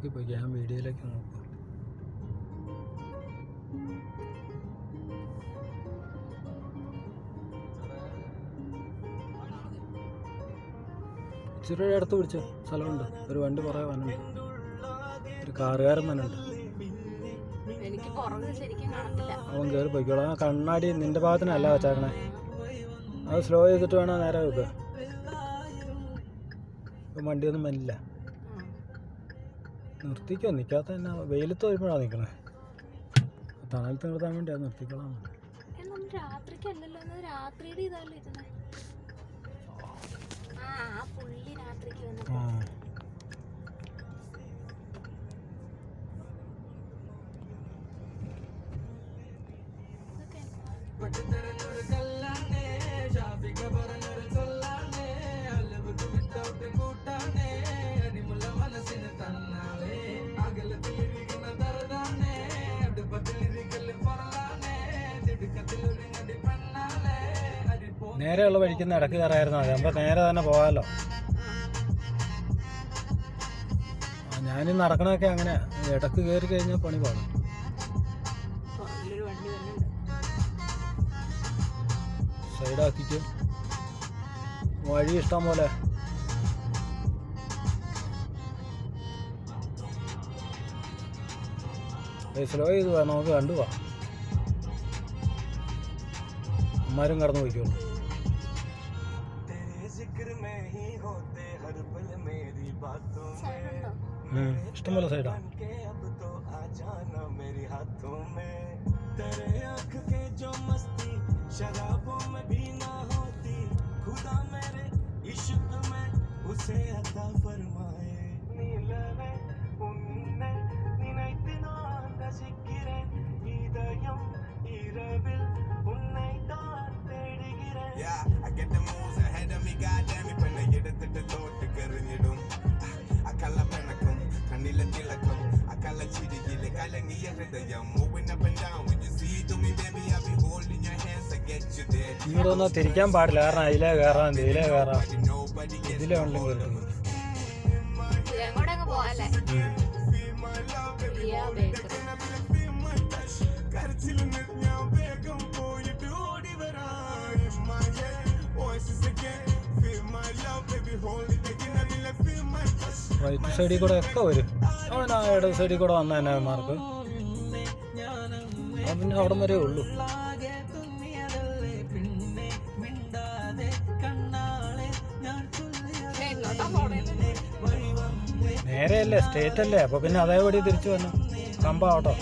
നോക്കിപ്പോയി ഞാൻ വീഡിയോയിലേക്ക് നോക്കും. ഇച്ചിരി അടുത്ത് പിടിച്ച സ്ഥലമുണ്ട്. ഒരു വണ്ടി കുറേ വന്നുണ്ട്. ഒരു കാറുകാരൻ വന്നുണ്ട്. അവൻ കയറി പോയിക്കോളാം. ആ കണ്ണാടി നിന്റെ ഭാഗത്തിനല്ല വെച്ചാക്കണേ. അത് സ്ലോ ചെയ്തിട്ട് വേണം നേരെ വെക്കുക. ഇപ്പം വണ്ടിയൊന്നും വന്നില്ല. നിർത്തിക്കോ. നിൽക്കാത്ത തന്നെ വെയിലത്ത് വരുമ്പോഴാണ് നിൽക്കണേ. തണലത്ത് നിർത്താൻ വേണ്ടി അത് നിർത്തിക്കോളാം. നേരെയുള്ള വഴിക്കുന്ന ഇടക്ക് കയറായിരുന്നു. മതി. അപ്പോൾ നേരെ തന്നെ പോകാമല്ലോ. ഞാനീ നടക്കണതൊക്കെ അങ്ങനെ ഇടക്ക് കയറി കഴിഞ്ഞാൽ പണി പാടും. സൈഡാക്കിയിട്ട് വഴി ഇഷ്ടം പോലെ. സ്ലോ ചെയ്ത് പോകാം. നമുക്ക് കണ്ടുപോവാം. അമ്മാരും കടന്നു പോയിക്കോളൂ. ഇഷ്ടംപോലെ സൈഡാ. Yeah, I get the moves ahead of me, goddamn it, when I get it to the Lord to get in your room. I call up and I come, Kanila Tilakam, I call a chidi, like I like me, moving up and down. When you see to me, baby, I'll be holding your hands, I get you there. ഇങ്ങോട്ടൊന്നും തിരിക്കാൻ പാടില്ല. കാരണം അതിലേ കയറാം, ഇതിലേ കയറാം, ഇതിലേ ഉണ്ടെങ്കിൽ കയറുന്നു. റൈറ്റ് സൈഡിൽ കൂടെ ഒക്കെ വരും. അവൻ ആ ഇടത് സൈഡിൽ കൂടെ വന്ന തന്നെ മാർക്ക്. പിന്നെ അവിടം വരെ ഉള്ളൂ. നേരെയല്ലേ, സ്റ്റേറ്റ് അല്ലേ. അപ്പൊ പിന്നെ അതേപടി തിരിച്ചു വന്നു. കമ്പാവട്ടോ.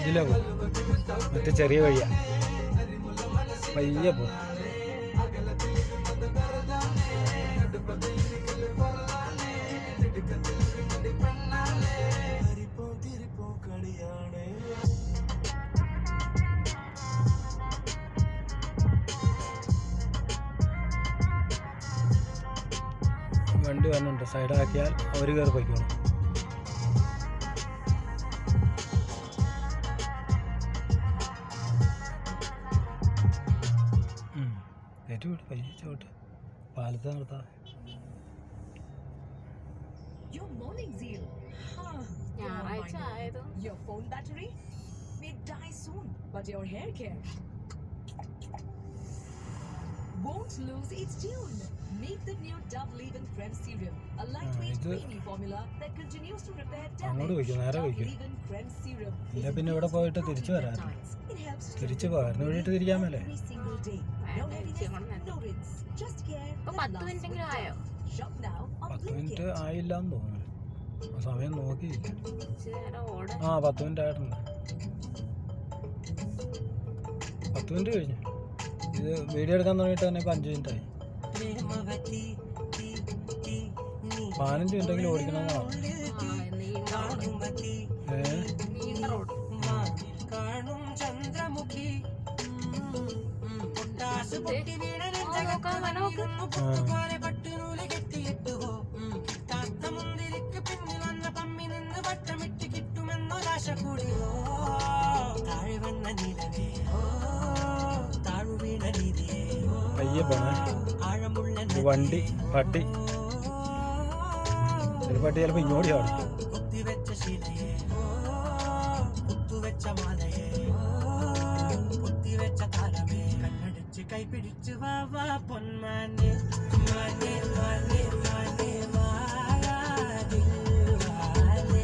ഇതിലോ മറ്റേ ചെറിയ വഴിയാ. പയ്യെ പോ. വണ്ടി വന്നിട്ടുണ്ട്. സൈഡാക്കിയാൽ അവർ കയറി പോയിക്കോളും. പയ്യോട്ട് പാലത്ത് നിർത്താം. Your phone battery may die soon, but your hair care won't lose its tune. Meet the new Dove Leave-In Creme Serum, a lightweight creamy formula that continues to repair damage. Dove Leave-In Creme Serum. ഇല്ല പിന്നെ ഇവിടെ പോയിട്ട് തിരിച്ചു വരാം. തിരിച്ചു പോകാറുണ്ട്. വഴിയിട്ട് തിരിക്കാൻ മേലെ. 10 മിനിറ്റ് ആയില്ലാന്ന് തോന്നുന്നു. സമയം നോക്കിയില്ല. 10 മിനിറ്റ് ആയിട്ടുണ്ട്. 10 മിനിറ്റ് കഴിഞ്ഞു. ഇത് വീഡിയോ എടുക്കാൻ തുടങ്ങിയിട്ട് തന്നെ ഇപ്പം 5 മിനിറ്റായി. 15 മിനിറ്റെങ്കിലും ഓടിക്കണമെന്നാണ്. പയ്യെ പോണേ. ഒരു വണ്ടി പട്ടി ഒരു പട്ടി ചിലപ്പോൾ ഇങ്ങോട്ട് ചാടും. കൈപിടിച്ചു വാ പൊന്മാനെ മാനെ മാനെ മാനെ മായാതിൽ വാലെ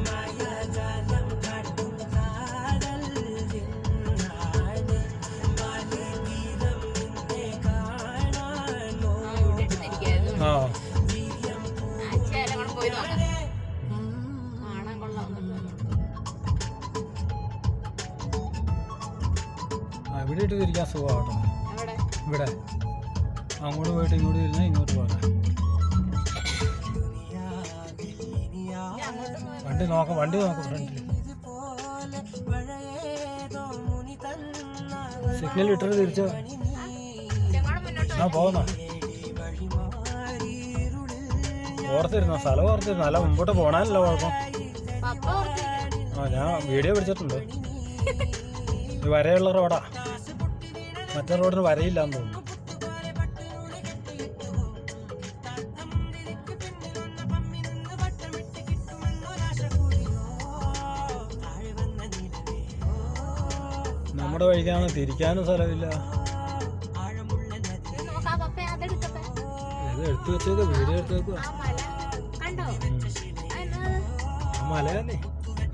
മായാജാലം കാട്ടും കാതൽ ദിനാനെ മാനെ തീരം നിന്നെ കാണാനോ ആ ഇവിടെ ഇട്ട് തിരിക്കാൻ സുഖമാട്ടോ. ഇവിടെ അങ്ങോട്ട് പോയിട്ട് ഇങ്ങോട്ട് തിരിഞ്ഞാൽ ഇങ്ങോട്ട് പോകാം. വണ്ടി നോക്കാം ഫ്രണ്ടിൽ. സിഗ്നൽ ഇട്ടിട്ട് തിരിച്ചോ. ആ പോകുന്ന ഓർത്തിരുന്നോ? സ്ഥലം ഓർത്തിരുന്നു. അല്ല മുമ്പോട്ട് പോണല്ലോ കുഴപ്പം. ആ ഞാൻ വീഡിയോ പിടിച്ചിട്ടുണ്ട്. ഇത് വരയുള്ള റോഡാ. മറ്റേ റോഡിന് വരയില്ലാന്ന് തോന്നുന്നു. നമ്മുടെ വഴിക്കാണ് തിരിക്കാനും സ്ഥലമില്ല. ഇത് എടുത്തു വെച്ചേക്ക്. വീഡിയോ എടുത്ത് വെക്കുക. ആ മല തന്നെ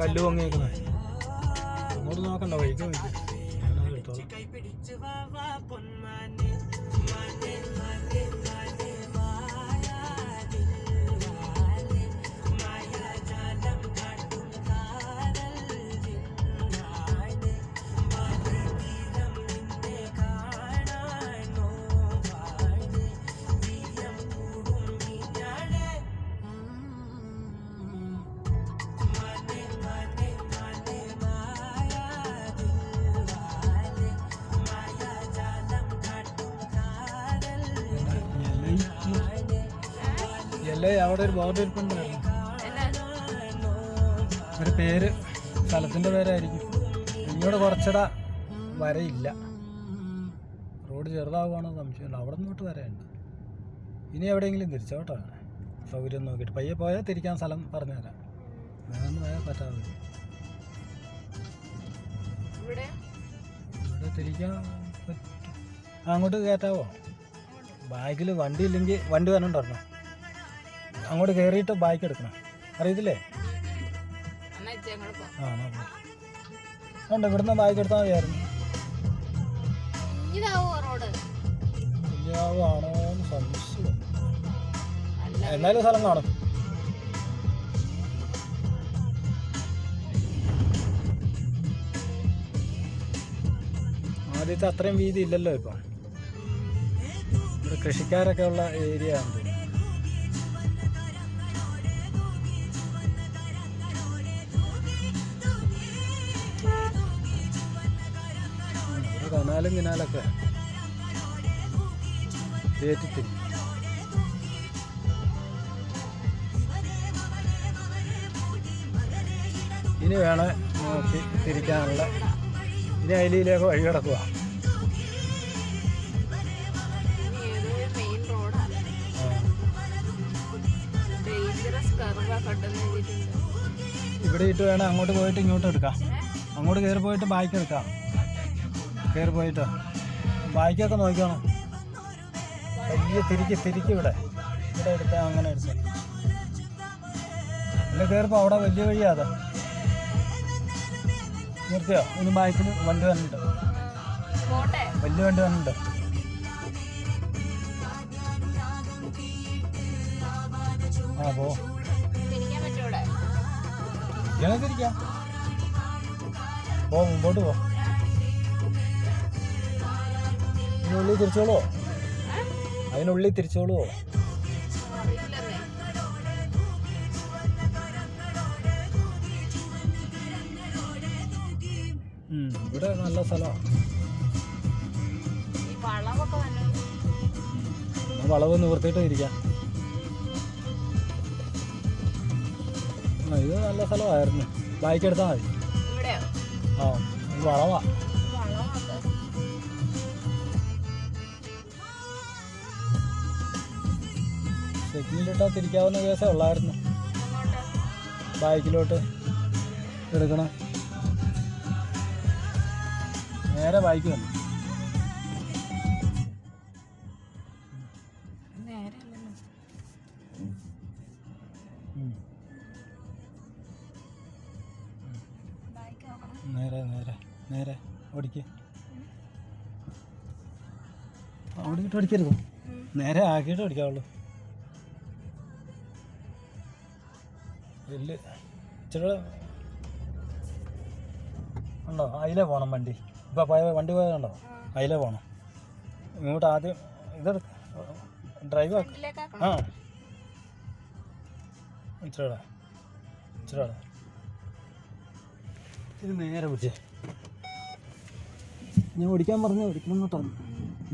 കല്ല് പൊങ്ങിയേക്കുന്നത്. അങ്ങോട്ട് നോക്കണ്ട. വഴിക്ക് വഴിക്ക് ഞാനത് എടുത്തോളാം. അവിടെ ഒരു ബോർഡ് ഇരിപ്പുണ്ടായിരുന്നു. ഒരു പേര്, സ്ഥലത്തിൻ്റെ പേരായിരിക്കും. ഇങ്ങോട്ട് കുറച്ചിട വരയില്ല. റോഡ് ചെറുതാവുകയാണോ സംശയമുണ്ട്. അവിടെ നിന്നോട്ട് വരയുണ്ട്. ഇനി എവിടെയെങ്കിലും തിരിച്ചോട്ടോ. സൗകര്യം നോക്കിയിട്ട് പയ്യെ പോയാൽ തിരിക്കാൻ സ്ഥലം പറഞ്ഞു തരാം. വേഗം പോയാൽ പറ്റാതെ ഇവിടെ തിരിക്കാൻ പറ്റും. അങ്ങോട്ട് കയറ്റാവോ? ബാഗിൽ വണ്ടി ഇല്ലെങ്കിൽ വണ്ടി വരണ്ടോ? അങ്ങോട്ട് കയറിയിട്ട് ബാക്ക് എടുക്കണം. അറിയത്തില്ലേ? ആ ഉണ്ട്. ഇവിടുന്ന് ബാക്ക് എടുത്താൽ മതിയായിരുന്നു. കുഞ്ഞാവാണോ എന്ന് സംശയം. എന്നാലും സ്ഥലം കാണും. ആദ്യത്തെ അത്രയും വീതി ഇല്ലല്ലോ ഇപ്പം. ഇവിടെ കൃഷിക്കാരൊക്കെ ഉള്ള ഏരിയ ആണ്. കനാലും കിനാലൊക്കെ കയറ്റിത്തിരി. ഇനി വേണേ നോക്കി തിരിക്കാനുള്ള. ഇനി അയിലേക്ക് വഴി കിടക്കുക. ഇവിടെ ഇട്ട് വേണം അങ്ങോട്ട് പോയിട്ട് ഇങ്ങോട്ട് എടുക്കാം. അങ്ങോട്ട് കയറി പോയിട്ട് ബാക്ക് എടുക്കാം. കയറി പോയിട്ട് ബാക്കൊക്കെ നോക്കണം. വലിയ തിരിക്ക് ഇവിടെ എടുത്താൽ അങ്ങനെ എടുത്താൽ അല്ല. കയറിപ്പോൾ അവിടെ വലിയ വഴിയാതെ നിർത്തിയോ? ഇനി ബാക്കിൽ വണ്ടി വന്നിട്ട് വലിയ വണ്ടി വന്നിട്ട്. ആ പോ. ഇങ്ങനെ തിരിക്കാം. പോ, മുമ്പോട്ട് പോ. അതിനുള്ളിൽ തിരിച്ചോളൂ. അതിനുള്ളിൽ തിരിച്ചോളൂ. ഇവിടെ നല്ല സ്ഥലമാണ്. ഈ വളവൊക്കെ വന്നത് വളവ് നിവർത്തിയിട്ട് ഇരിക്കാം. ഇത് നല്ല സ്ഥലമായിരുന്നു. ബൈക്ക് എടുത്താൽ മതി. ഇവിടെയോ? ആ ഇത് വളവാ. വളവൊക്കെ സിഗ്നലിട്ടാൽ തിരിക്കാവുന്ന കേസേ ഉള്ളായിരുന്നു. അങ്ങോട്ട് ബൈക്കിലോട്ട് എടുക്കണം. നേരെ ബൈക്ക് വന്നു. നേരെയല്ലല്ലോ. ബൈക്ക് നോക്കണം. നേരെ നേരെ നേരെ ഓടിക്ക്. ഓടിക്കിട്ട് ഓടിക്കരുത്. നേരെ ആക്കിയിട്ട് ഓടിക്കാവുള്ളൂ. വലിയ ഇച്ചിരി ഉണ്ടോ? അതിലേ പോകണം വണ്ടി. ഇപ്പോൾ പോയ വണ്ടി പോയതുണ്ടോ? അതിലേ പോകണം. ഇങ്ങോട്ട് ആദ്യം ഇതെടു ഡ്രൈവ് ആക്കും. ഫ്രണ്ടിലേക്കാക്കണം. ആ ഇച്ചിരിടാ ഇച്ചിരിടാ. ഇത് നേരെ പിടിച്ചേ. ഞാൻ ഓടിക്കാൻ പറഞ്ഞു ഓടിക്കണം കേട്ടോ.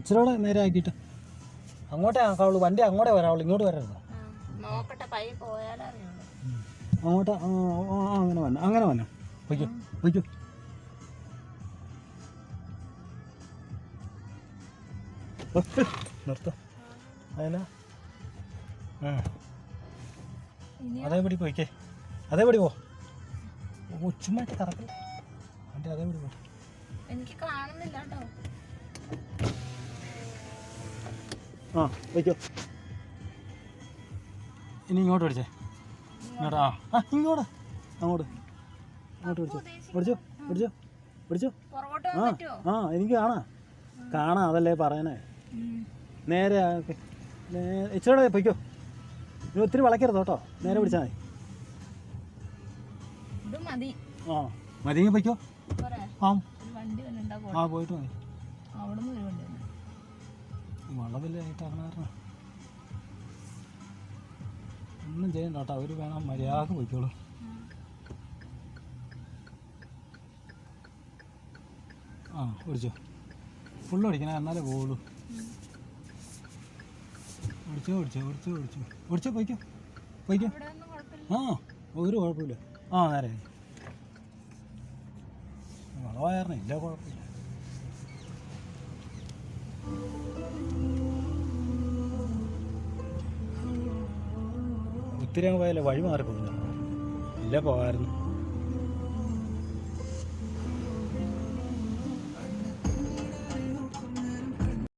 ഇച്ചിരിയോടെ നേരെ ആക്കിയിട്ട് അങ്ങോട്ടേ ആക്കാവുള്ളൂ. വണ്ടി അങ്ങോട്ടേ വരാവുള്ളൂ, ഇങ്ങോട്ട് വരരുത്. നോക്കട്ടെ, പൈ പോയാലേ അറിയുള്ളൂ. അങ്ങോട്ട് അങ്ങനെ വന്നെ അങ്ങനെ വന്നെ. വയ്ക്കൂ വയ്ക്കൂ. നിർത്തോ. അതിനാ അതേപടി പോയിക്കേ. അതേപടി പോ. ചുമ്മായിട്ട് കറക്കില്ല വണ്ടി. അതേപടി പോ. എനിക്ക് കാണുന്നില്ല കേട്ടോ. ആ വയ്ക്കോ. ഇനി ഇങ്ങോട്ട് പിടിച്ചേ. ഇങ്ങോട്ട് ഇങ്ങോട്ട് അങ്ങോട്ട് പിടിച്ചോ പിടിച്ചോ പിടിച്ചോ പിടിച്ചോ. പുറകോട്ട് ആ പോകാൻ പറ്റുമോ? എനിക്ക് കാണാം. അതല്ലേ പറയണേ. നേരെ ഇച്ചിരി പൊയ്ക്കോ. ഇനി ഒത്തിരി വളയ്ക്കരുത് കേട്ടോ. നേരെ പിടിച്ചാൽ മതി. ഇത് മതി. മതിയെങ്കിൽ പൊയ്ക്കോ. പോരെ? ആ ഒരു വണ്ടി തന്നെ ഉണ്ടാവും. പോയിട്ട് മതി. അവിടെ നിന്ന് ഒരു വണ്ടി തന്നെ. വളവില്ലായിട്ട് അങ്ങനെ ഒന്നും ചെയ്യണ്ട കേട്ടോ. അവർ വേണം മര്യാദക്ക് പോയിക്കോളൂ. ഓടിച്ചോ. ഫുള്ള് ഓടിക്കണേ, എന്നാലേ പോവുള്ളൂ. ഓടിച്ചോ പോയിക്കോ. ഇവിടെ ഒന്നും കുഴപ്പമില്ല. ഒരു കുഴപ്പമില്ല. നേരെ വളവായിരുന്നു. ഇല്ല കുഴപ്പമില്ല. ഒത്തിരി അങ്ങ് പോയാലേ വഴി മാറിപ്പോകുന്നു. ഇല്ല പോകാമായിരുന്നു.